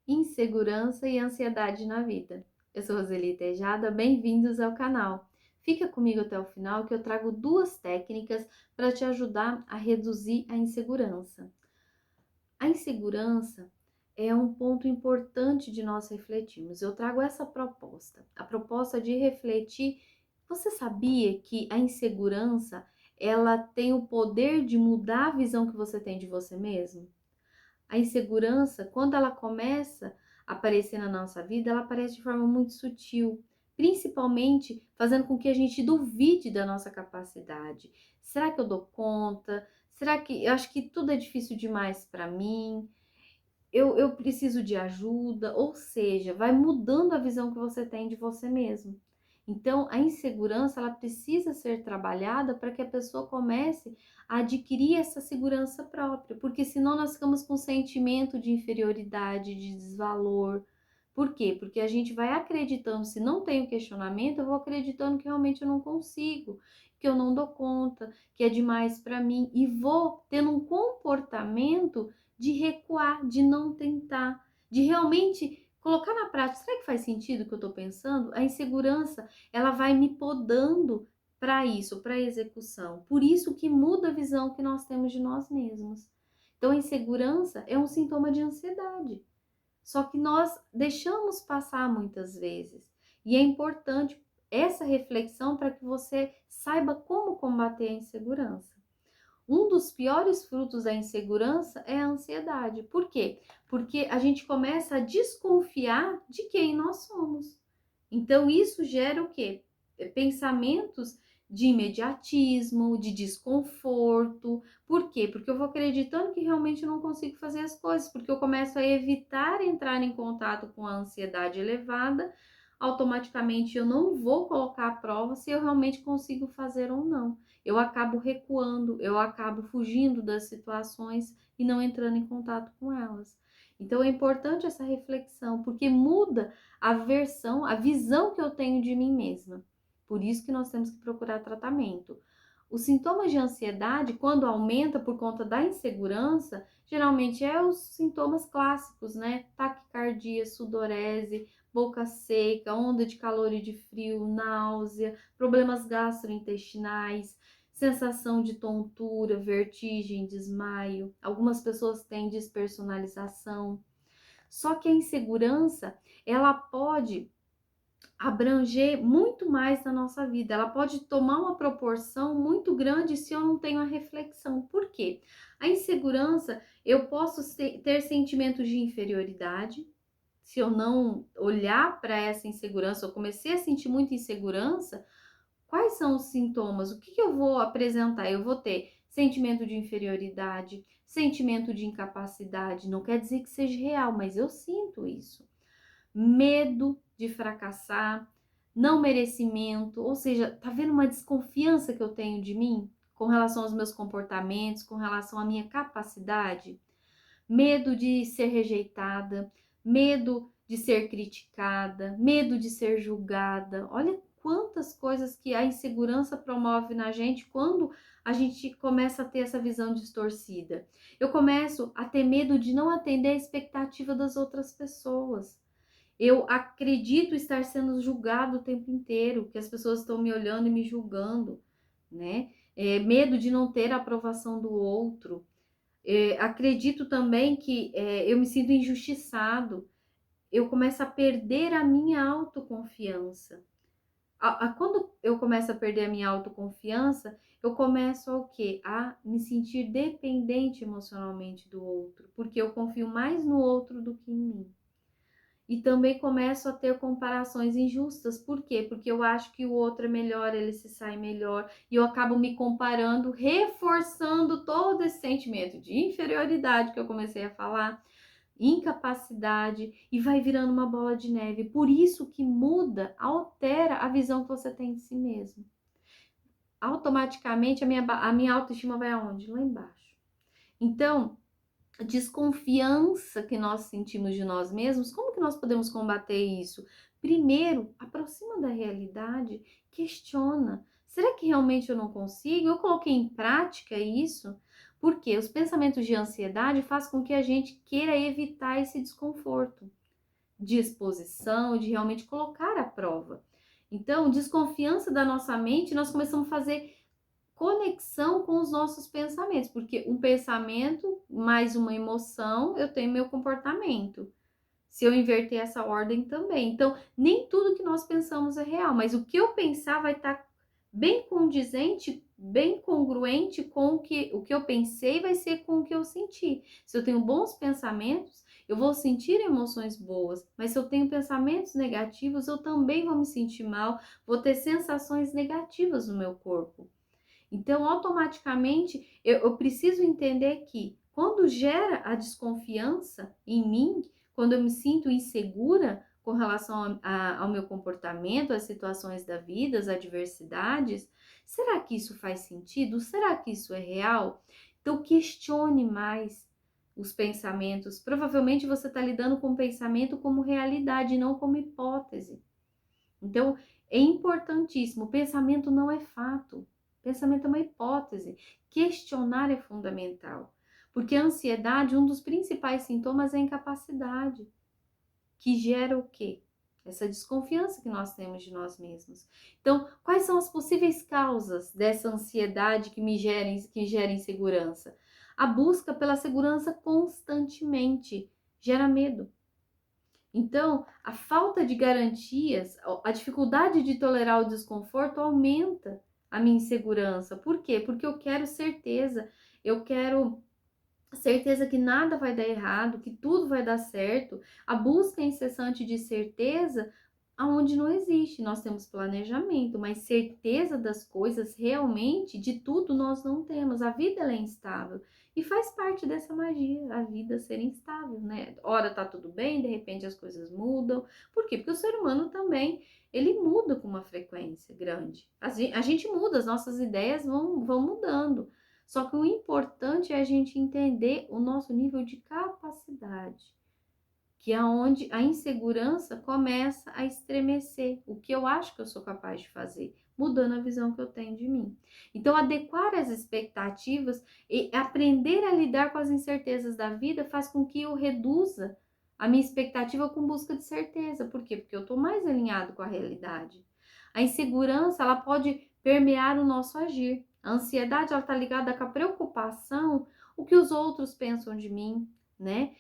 Insegurança e ansiedade na vida. Eu sou Roseli Tejada, bem-vindos ao canal. Fica comigo até o final que eu trago duas técnicas para te ajudar a reduzir a insegurança. A insegurança é um ponto importante de nós refletirmos. Eu trago essa proposta, a proposta de refletir. Você sabia que a insegurança, ela tem o poder de mudar a visão que você tem de você mesmo? A insegurança, quando ela começa a aparecer na nossa vida, ela aparece de forma muito sutil, principalmente fazendo com que a gente duvide da nossa capacidade. Será que eu dou conta? Será que eu acho que tudo é difícil demais para mim? Eu preciso de ajuda, ou seja, vai mudando a visão que você tem de você mesmo. Então, a insegurança, ela precisa ser trabalhada para que a pessoa comece a adquirir essa segurança própria, porque senão nós ficamos com um sentimento de inferioridade, de desvalor. Por quê? Porque a gente vai acreditando, se não tem o questionamento, eu vou acreditando que realmente eu não consigo, que eu não dou conta, que é demais para mim, e vou tendo um comportamento de recuar, de não tentar, de realmente colocar na prática. Será que faz sentido o que eu estou pensando? A insegurança, ela vai me podando para isso, para execução. Por isso que muda a visão que nós temos de nós mesmos. Então, a insegurança é um sintoma de ansiedade. Só que nós deixamos passar muitas vezes. E é importante essa reflexão para que você saiba como combater a insegurança. Um dos piores frutos da insegurança é a ansiedade. Por quê? Porque a gente começa a desconfiar de quem nós somos. Então, isso gera o quê? Pensamentos de imediatismo, de desconforto. Por quê? Porque eu vou acreditando que realmente eu não consigo fazer as coisas, porque eu começo a evitar entrar em contato com a ansiedade elevada. Automaticamente eu não vou colocar à prova se eu realmente consigo fazer ou não. Eu acabo recuando, eu acabo fugindo das situações e não entrando em contato com elas. Então é importante essa reflexão, porque muda a versão, a visão que eu tenho de mim mesma. Por isso que nós temos que procurar tratamento. Os sintomas de ansiedade, quando aumenta por conta da insegurança, geralmente é os sintomas clássicos, né? Taquicardia, sudorese, boca seca, onda de calor e de frio, náusea, problemas gastrointestinais, sensação de tontura, vertigem, desmaio. Algumas pessoas têm despersonalização. Só que a insegurança, ela pode abranger muito mais na nossa vida. Ela pode tomar uma proporção muito grande se eu não tenho a reflexão. Por quê? A insegurança, eu posso ter sentimentos de inferioridade. Se eu não olhar para essa insegurança, eu comecei a sentir muita insegurança, quais são os sintomas? O que eu vou apresentar? Eu vou ter sentimento de inferioridade, sentimento de incapacidade. Não quer dizer que seja real, mas eu sinto isso. Medo de fracassar, não merecimento, ou seja, tá vendo uma desconfiança que eu tenho de mim com relação aos meus comportamentos, com relação à minha capacidade? Medo de ser rejeitada, medo de ser criticada, medo de ser julgada. Olha quantas coisas que a insegurança promove na gente quando a gente começa a ter essa visão distorcida. Eu começo a ter medo de não atender a expectativa das outras pessoas. Eu acredito estar sendo julgado o tempo inteiro, que as pessoas estão me olhando e me julgando, né? Medo de não ter a aprovação do outro. Acredito também que eu me sinto injustiçado. Eu começo a perder a minha autoconfiança. Quando eu começo a perder a minha autoconfiança, eu começo a o quê? A me sentir dependente emocionalmente do outro, porque eu confio mais no outro do que em mim. E também começo a ter comparações injustas. Por quê? Porque eu acho que o outro é melhor, ele se sai melhor. E eu acabo me comparando, reforçando todo esse sentimento de inferioridade que eu comecei a falar, incapacidade, e vai virando uma bola de neve. Por isso que muda, altera a visão que você tem de si mesmo. Automaticamente a minha autoestima vai aonde? Lá embaixo. Então, a desconfiança que nós sentimos de nós mesmos, como que nós podemos combater isso? Primeiro, aproxima da realidade, questiona. Será que realmente eu não consigo? Eu coloquei em prática isso? Porque os pensamentos de ansiedade fazem com que a gente queira evitar esse desconforto de exposição, de realmente colocar à prova. Então, desconfiança da nossa mente, nós começamos a fazer conexão com os nossos pensamentos, porque um pensamento mais uma emoção, eu tenho meu comportamento. Se eu inverter essa ordem também. Então, nem tudo que nós pensamos é real, mas o que eu pensar vai estar bem condizente, bem congruente com o que eu pensei, vai ser com o que eu senti. Se eu tenho bons pensamentos, eu vou sentir emoções boas, mas se eu tenho pensamentos negativos, eu também vou me sentir mal, vou ter sensações negativas no meu corpo. Então, automaticamente, eu preciso entender que quando gera a desconfiança em mim, quando eu me sinto insegura com relação ao meu comportamento, às situações da vida, às adversidades, será que isso faz sentido? Será que isso é real? Então, questione mais os pensamentos. Provavelmente você está lidando com o pensamento como realidade, não como hipótese. Então, é importantíssimo. O pensamento não é fato. Pensamento é uma hipótese. Questionar é fundamental. Porque a ansiedade, um dos principais sintomas é a incapacidade, que gera o quê? Essa desconfiança que nós temos de nós mesmos. Então, quais são as possíveis causas dessa ansiedade que gera insegurança? A busca pela segurança constantemente gera medo. Então, a falta de garantias, a dificuldade de tolerar o desconforto aumenta a minha insegurança. Por quê? Porque eu quero certeza que nada vai dar errado, que tudo vai dar certo. A busca incessante de certeza aonde não existe. Nós temos planejamento, mas certeza das coisas realmente, de tudo nós não temos. A vida ela é instável e faz parte dessa magia, a vida ser instável, né? Ora tá tudo bem, de repente as coisas mudam. Por quê? Porque o ser humano também, ele muda com uma frequência grande. A gente muda, as nossas ideias vão mudando. Só que o importante é a gente entender o nosso nível de capacidade, que é onde a insegurança começa a estremecer, o que eu acho que eu sou capaz de fazer, mudando a visão que eu tenho de mim. Então, adequar as expectativas e aprender a lidar com as incertezas da vida faz com que eu reduza a minha expectativa com busca de certeza. Por quê? Porque eu estou mais alinhado com a realidade. A insegurança, ela pode permear o nosso agir. A ansiedade, ela está ligada com a preocupação, o que os outros pensam de mim, né?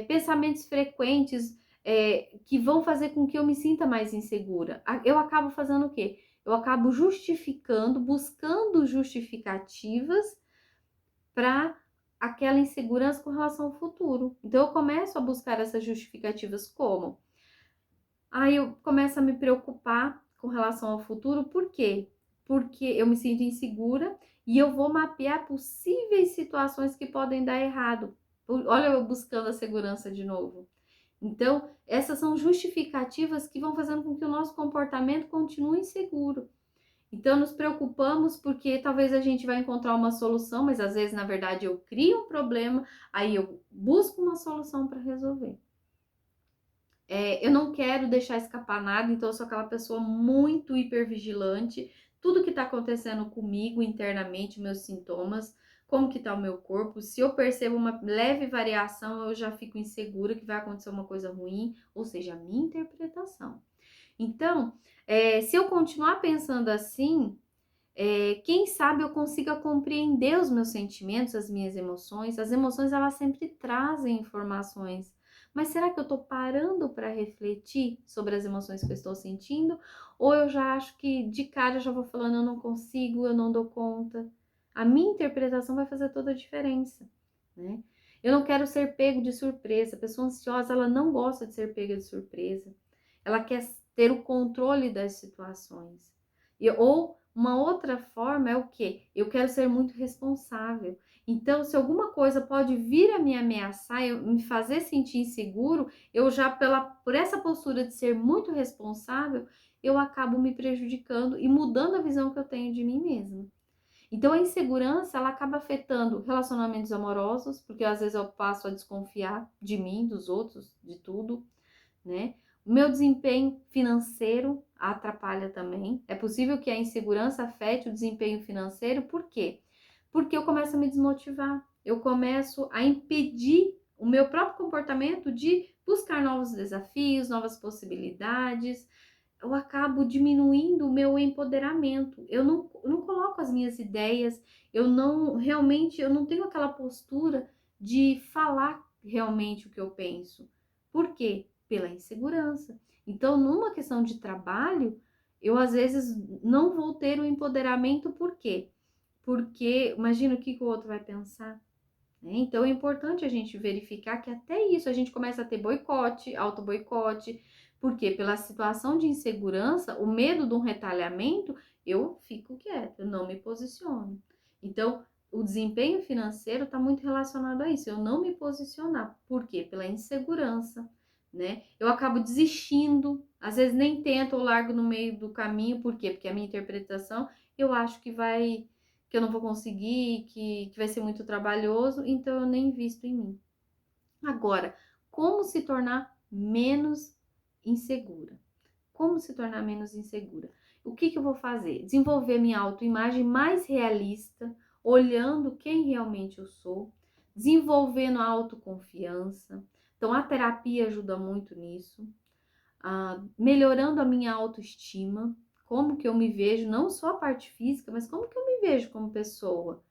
Pensamentos frequentes que vão fazer com que eu me sinta mais insegura. Eu acabo fazendo o quê? Eu acabo justificando, buscando justificativas para aquela insegurança com relação ao futuro. Então, eu começo a buscar essas justificativas como? Aí eu começo a me preocupar com relação ao futuro, por quê? Porque eu me sinto insegura e eu vou mapear possíveis situações que podem dar errado. Olha, eu buscando a segurança de novo. Então, essas são justificativas que vão fazendo com que o nosso comportamento continue inseguro. Então, nos preocupamos porque talvez a gente vai encontrar uma solução, mas às vezes, na verdade, eu crio um problema, aí eu busco uma solução para resolver. Eu não quero deixar escapar nada, então eu sou aquela pessoa muito hipervigilante. Tudo que está acontecendo comigo internamente, meus sintomas, como que está o meu corpo. Se eu percebo uma leve variação, eu já fico insegura que vai acontecer uma coisa ruim, ou seja, a minha interpretação. Então, se eu continuar pensando assim, quem sabe eu consiga compreender os meus sentimentos, as minhas emoções. As emoções, elas sempre trazem informações. Mas será que eu tô parando para refletir sobre as emoções que eu estou sentindo? Ou eu já acho que de cara eu já vou falando, eu não consigo, eu não dou conta? A minha interpretação vai fazer toda a diferença, né? Eu não quero ser pego de surpresa. A pessoa ansiosa, ela não gosta de ser pega de surpresa. Ela quer ter o controle das situações. Ou uma outra forma é o quê? Eu quero ser muito responsável. Então, se alguma coisa pode vir a me ameaçar, me fazer sentir inseguro, eu já, por essa postura de ser muito responsável, eu acabo me prejudicando e mudando a visão que eu tenho de mim mesma. Então, a insegurança, ela acaba afetando relacionamentos amorosos, porque às vezes eu passo a desconfiar de mim, dos outros, de tudo, né? O meu desempenho financeiro atrapalha também. É possível que a insegurança afete o desempenho financeiro, por quê? Porque eu começo a me desmotivar. eu começo a impedir o meu próprio comportamento de buscar novos desafios, novas possibilidades. Eu acabo diminuindo o meu empoderamento. Eu não coloco as minhas ideias, eu não tenho aquela postura de falar realmente o que eu penso. Por quê? Pela insegurança. Então, numa questão de trabalho, eu às vezes não vou ter o empoderamento, por quê? Porque imagina o que o outro vai pensar. Né? Então é importante a gente verificar que até isso a gente começa a ter boicote, auto-boicote, porque pela situação de insegurança, o medo de um retalhamento, eu fico quieta, eu não me posiciono. Então, o desempenho financeiro está muito relacionado a isso, eu não me posicionar. Por quê? Pela insegurança, né? Eu acabo desistindo, às vezes nem tento ou largo no meio do caminho, por quê? Porque a minha interpretação, eu acho que eu não vou conseguir, que vai ser muito trabalhoso, então eu nem invisto em mim. Agora, como se tornar menos insegura? Como se tornar menos insegura? O que eu vou fazer? Desenvolver minha autoimagem mais realista, olhando quem realmente eu sou, desenvolvendo a autoconfiança. Então, a terapia ajuda muito nisso. Melhorando a minha autoestima, como que eu me vejo, não só a parte física, mas como que eu me vejo como pessoa,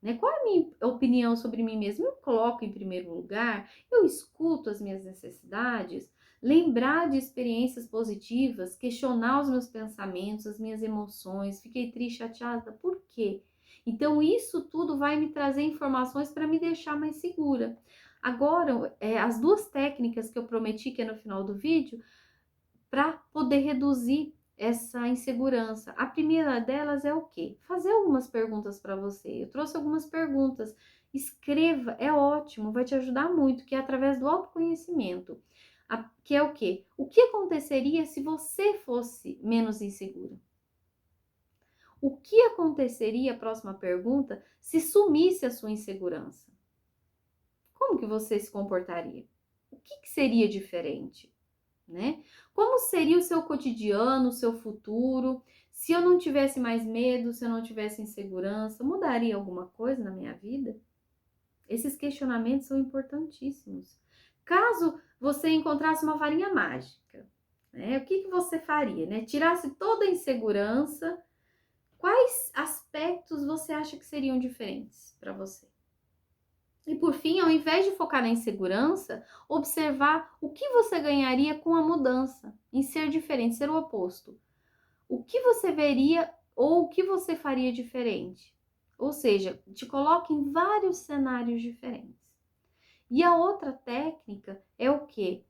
né? Qual é a minha opinião sobre mim mesma? Eu coloco em primeiro lugar, eu escuto as minhas necessidades, lembrar de experiências positivas, questionar os meus pensamentos, as minhas emoções, fiquei triste, chateada, por quê? Então, isso tudo vai me trazer informações para me deixar mais segura. Agora, as duas técnicas que eu prometi que é no final do vídeo, para poder reduzir essa insegurança. A primeira delas é o quê? Fazer algumas perguntas para você. Eu trouxe algumas perguntas. Escreva, é ótimo, vai te ajudar muito, que é através do autoconhecimento. Que é o quê? O que aconteceria se você fosse menos insegura? O que aconteceria, a próxima pergunta, se sumisse a sua insegurança? Como que você se comportaria? O que seria diferente? Né? Como seria o seu cotidiano, o seu futuro? Se eu não tivesse mais medo, se eu não tivesse insegurança, mudaria alguma coisa na minha vida? Esses questionamentos são importantíssimos. Caso você encontrasse uma varinha mágica, né? O que você faria, né? Tirasse toda a insegurança, quais aspectos você acha que seriam diferentes para você? E por fim, ao invés de focar na insegurança, observar o que você ganharia com a mudança, em ser diferente, ser o oposto. O que você veria ou o que você faria diferente? Ou seja, te coloque em vários cenários diferentes. E a outra técnica é o quê?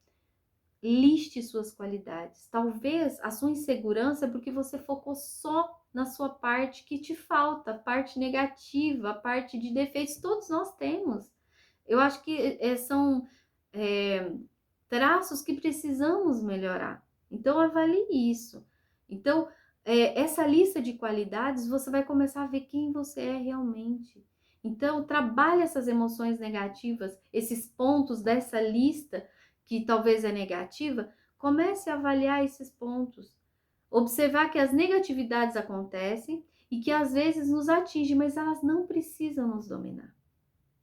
Liste suas qualidades. Talvez a sua insegurança é porque você focou só na sua parte que te falta, a parte negativa, a parte de defeitos, todos nós temos. Eu acho que são traços que precisamos melhorar. Então, avalie isso. Então, essa lista de qualidades, você vai começar a ver quem você é realmente. Então, trabalhe essas emoções negativas, esses pontos dessa lista que talvez é negativa, comece a avaliar esses pontos. Observar que as negatividades acontecem e que às vezes nos atingem, mas elas não precisam nos dominar.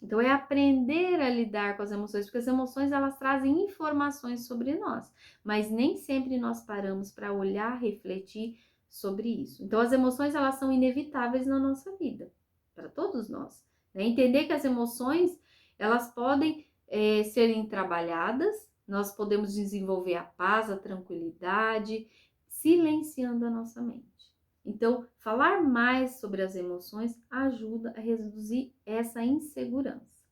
Então é aprender a lidar com as emoções, porque as emoções elas trazem informações sobre nós, mas nem sempre nós paramos para olhar, refletir sobre isso. Então as emoções elas são inevitáveis na nossa vida, para todos nós. Né? Entender que as emoções elas podem serem trabalhadas, nós podemos desenvolver a paz, a tranquilidade, silenciando a nossa mente. Então, falar mais sobre as emoções ajuda a reduzir essa insegurança,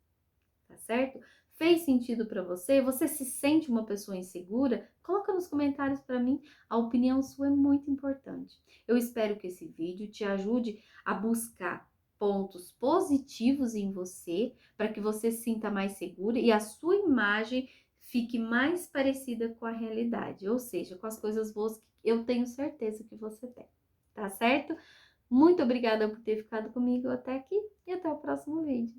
tá certo? Fez sentido para você? Você se sente uma pessoa insegura? Coloca nos comentários para mim, a opinião sua é muito importante. Eu espero que esse vídeo te ajude a buscar pontos positivos em você, para que você se sinta mais segura e a sua imagem fique mais parecida com a realidade, ou seja, com as coisas boas que eu tenho certeza que você tem. Tá certo? Muito obrigada por ter ficado comigo até aqui e até o próximo vídeo.